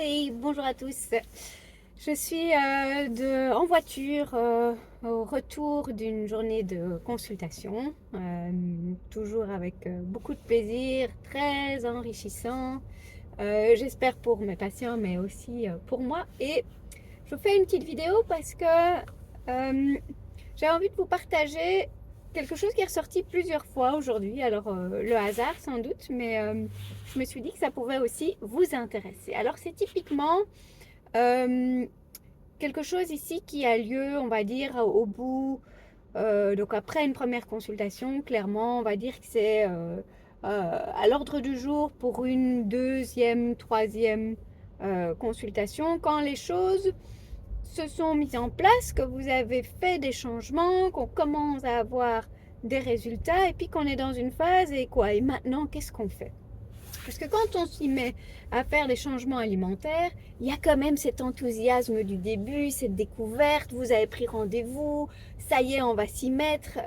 Hey, bonjour à tous. Je suis en voiture au retour d'une journée de consultation, toujours avec beaucoup de plaisir, très enrichissant. J'espère pour mes patients, mais aussi pour moi. Et je vous fais une petite vidéo parce que j'ai envie de vous partager quelque chose qui est ressorti plusieurs fois aujourd'hui. Alors, le hasard sans doute, mais je me suis dit que ça pouvait aussi vous intéresser. Alors, c'est typiquement euh, quelque chose ici qui a lieu, on va dire, au bout, donc après une première consultation, clairement, on va dire que c'est à l'ordre du jour pour une deuxième, troisième consultation, quand les choses se sont mises en place, que vous avez fait des changements, qu'on commence à avoir des résultats, et puis qu'on est dans une phase, et quoi, et maintenant, qu'est-ce qu'on fait? Parce que quand on s'y met à faire des changements alimentaires, il y a quand même cet enthousiasme du début, cette découverte, vous avez pris rendez-vous, ça y est, on va s'y mettre.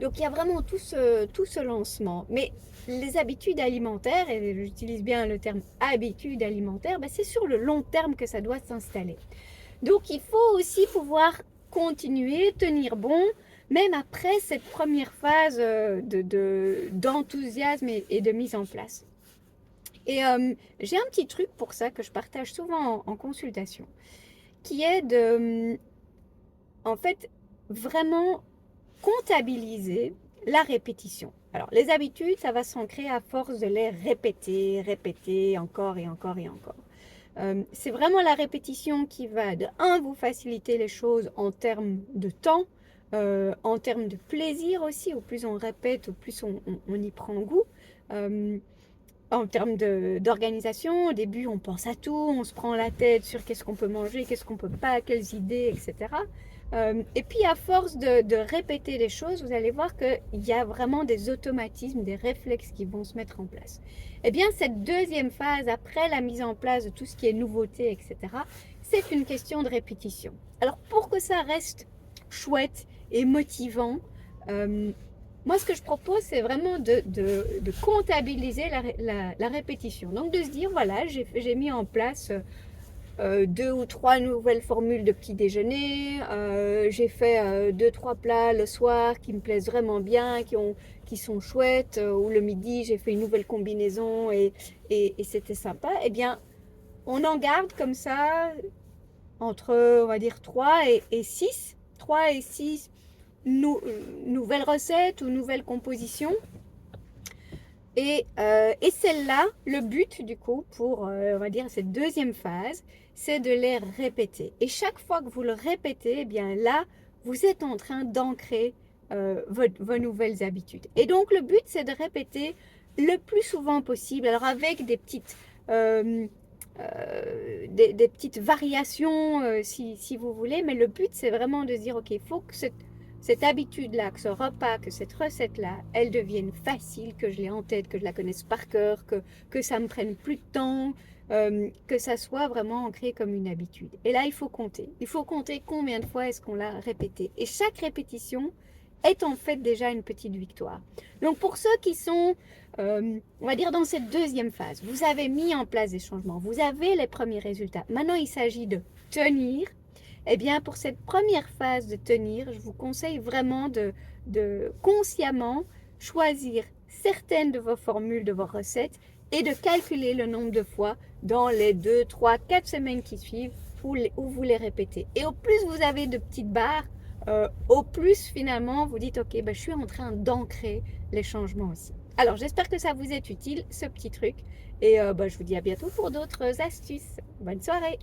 Donc il y a vraiment tout ce lancement. Mais les habitudes alimentaires, et j'utilise bien le terme habitude alimentaire, ben c'est sur le long terme que ça doit s'installer. Donc il faut aussi pouvoir continuer, tenir bon, même après cette première phase d'enthousiasme et de mise en place. Et j'ai un petit truc pour ça que je partage souvent en consultation, qui est de, en fait, vraiment comptabiliser la répétition. Alors, les habitudes, ça va s'ancrer à force de les répéter, répéter encore et encore et encore. C'est vraiment la répétition qui va, de un, vous faciliter les choses en termes de temps, en termes de plaisir aussi. Au plus on répète, au plus on y prend goût. Euh, En termes d'organisation, au début, on pense à tout, on se prend la tête sur qu'est-ce qu'on peut manger, qu'est-ce qu'on peut pas, quelles idées, etc. Et puis, à force de répéter les choses, vous allez voir qu'il y a vraiment des automatismes, des réflexes qui vont se mettre en place. Eh bien, cette deuxième phase, après la mise en place de tout ce qui est nouveauté, etc., c'est une question de répétition. Alors, pour que ça reste chouette et motivant, euh, moi, ce que je propose, c'est vraiment de comptabiliser la répétition. Donc, de se dire, voilà, j'ai mis en place deux ou trois nouvelles formules de petit déjeuner. J'ai fait deux, trois plats le soir qui me plaisent vraiment bien, qui sont chouettes. Ou le midi, j'ai fait une nouvelle combinaison et c'était sympa. Eh bien, on en garde comme ça entre, on va dire, 3 et 6. 3 et 6 nouvelles recettes ou nouvelles compositions. Et celle-là, le but du coup pour, on va dire, cette deuxième phase, c'est de les répéter. Et chaque fois que vous le répétez, eh bien là, vous êtes en train d'ancrer vos nouvelles habitudes. Et donc le but, c'est de répéter le plus souvent possible. Alors avec euh, des petites variations si vous voulez, mais le but, c'est vraiment de se dire, ok, il faut que cette habitude-là, que ce repas, que cette recette-là, elle devienne facile, que je l'ai en tête, que je la connaisse par cœur, que ça me prenne plus de temps, que ça soit vraiment ancré comme une habitude. Et là, il faut compter. Il faut compter combien de fois est-ce qu'on l'a répété. Et chaque répétition est en fait déjà une petite victoire. Donc pour ceux qui sont, on va dire, dans cette deuxième phase, vous avez mis en place des changements, vous avez les premiers résultats. Maintenant, il s'agit de tenir. Eh bien, pour cette première phase de tenir, je vous conseille vraiment de consciemment choisir certaines de vos formules, de vos recettes et de calculer le nombre de fois dans les 2, 3, 4 semaines qui suivent où vous les répétez. Et au plus vous avez de petites barres, au plus finalement vous dites ok, ben, je suis en train d'ancrer les changements aussi. Alors j'espère que ça vous est utile ce petit truc et ben, je vous dis à bientôt pour d'autres astuces. Bonne soirée.